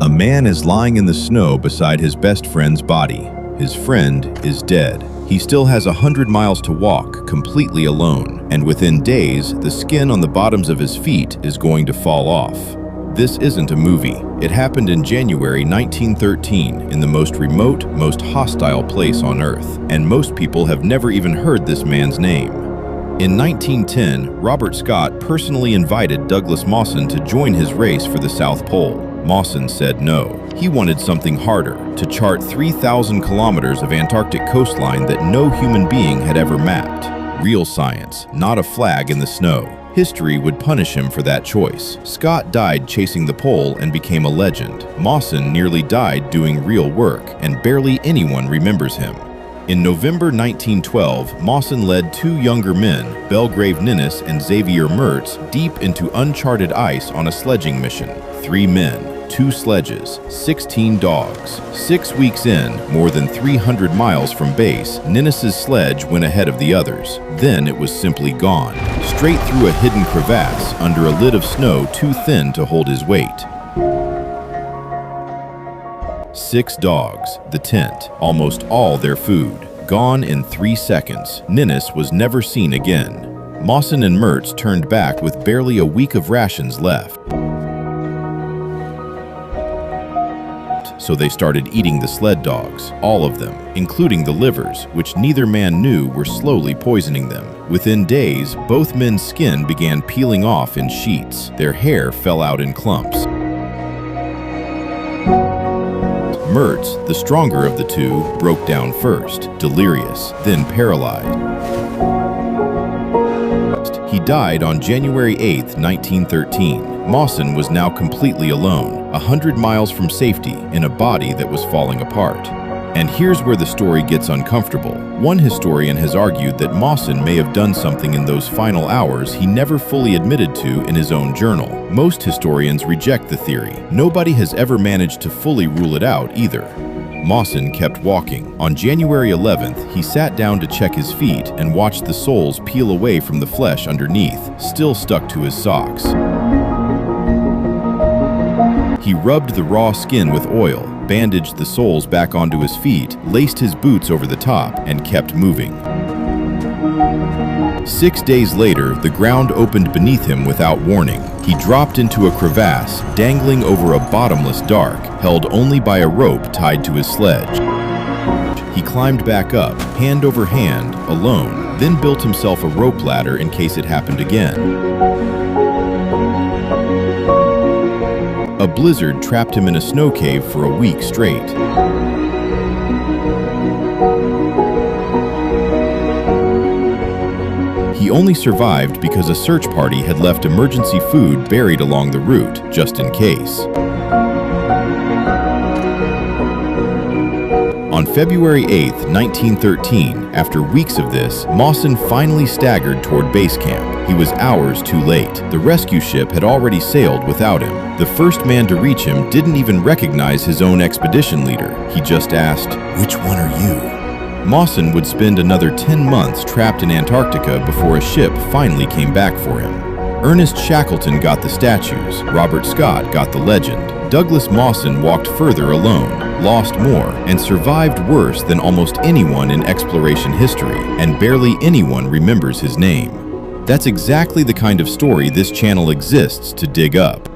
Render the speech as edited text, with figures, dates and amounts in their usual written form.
A man is lying in the snow beside his best friend's body. His friend is dead. He still has 100 miles to walk, completely alone, and within days, the skin on the bottoms of his feet is going to fall off. This isn't a movie. It happened in January 1913 in the most remote, most hostile place on Earth, and most people have never even heard this man's name. In 1910, Robert Scott personally invited Douglas Mawson to join his race for the South Pole. Mawson said no. He wanted something harder, to chart 3,000 kilometers of Antarctic coastline that no human being had ever mapped. Real science, not a flag in the snow. History would punish him for that choice. Scott died chasing the pole and became a legend. Mawson nearly died doing real work, and barely anyone remembers him. In November 1912, Mawson led two younger men, Belgrave Ninnis and Xavier Mertz, deep into uncharted ice on a sledging mission. 3 men, 2 sledges, 16 dogs. 6 weeks in, more than 300 miles from base, Ninnis's sledge went ahead of the others. Then it was simply gone, straight through a hidden crevasse under a lid of snow too thin to hold his weight. 6 dogs, the tent, almost all their food, gone in 3 seconds. Ninnis was never seen again. Mawson and Mertz turned back with barely a week of rations left. So they started eating the sled dogs, all of them, including the livers, which neither man knew were slowly poisoning them. Within days, both men's skin began peeling off in sheets. Their hair fell out in clumps. Mertz, the stronger of the two, broke down first, delirious, then paralyzed. He died on January 8, 1913. Mawson was now completely alone, 100 miles from safety, in a body that was falling apart. And here's where the story gets uncomfortable. One historian has argued that Mawson may have done something in those final hours he never fully admitted to in his own journal. Most historians reject the theory. Nobody has ever managed to fully rule it out either. Mawson kept walking. On January 11th, he sat down to check his feet and watched the soles peel away from the flesh underneath, still stuck to his socks. He rubbed the raw skin with oil, bandaged the soles back onto his feet, laced his boots over the top, and kept moving. 6 days later, the ground opened beneath him without warning. He dropped into a crevasse, dangling over a bottomless dark, held only by a rope tied to his sledge. He climbed back up, hand over hand, alone, then built himself a rope ladder in case it happened again. A blizzard trapped him in a snow cave for a week straight. He only survived because a search party had left emergency food buried along the route, just in case. On February 8, 1913, after weeks of this, Mawson finally staggered toward base camp. He was hours too late. The rescue ship had already sailed without him. The first man to reach him didn't even recognize his own expedition leader. He just asked, "Which one are you?" Mawson would spend another 10 months trapped in Antarctica before a ship finally came back for him. Ernest Shackleton got the statues. Robert Scott got the legend. Douglas Mawson walked further alone, lost more, and survived worse than almost anyone in exploration history, and barely anyone remembers his name. That's exactly the kind of story this channel exists to dig up.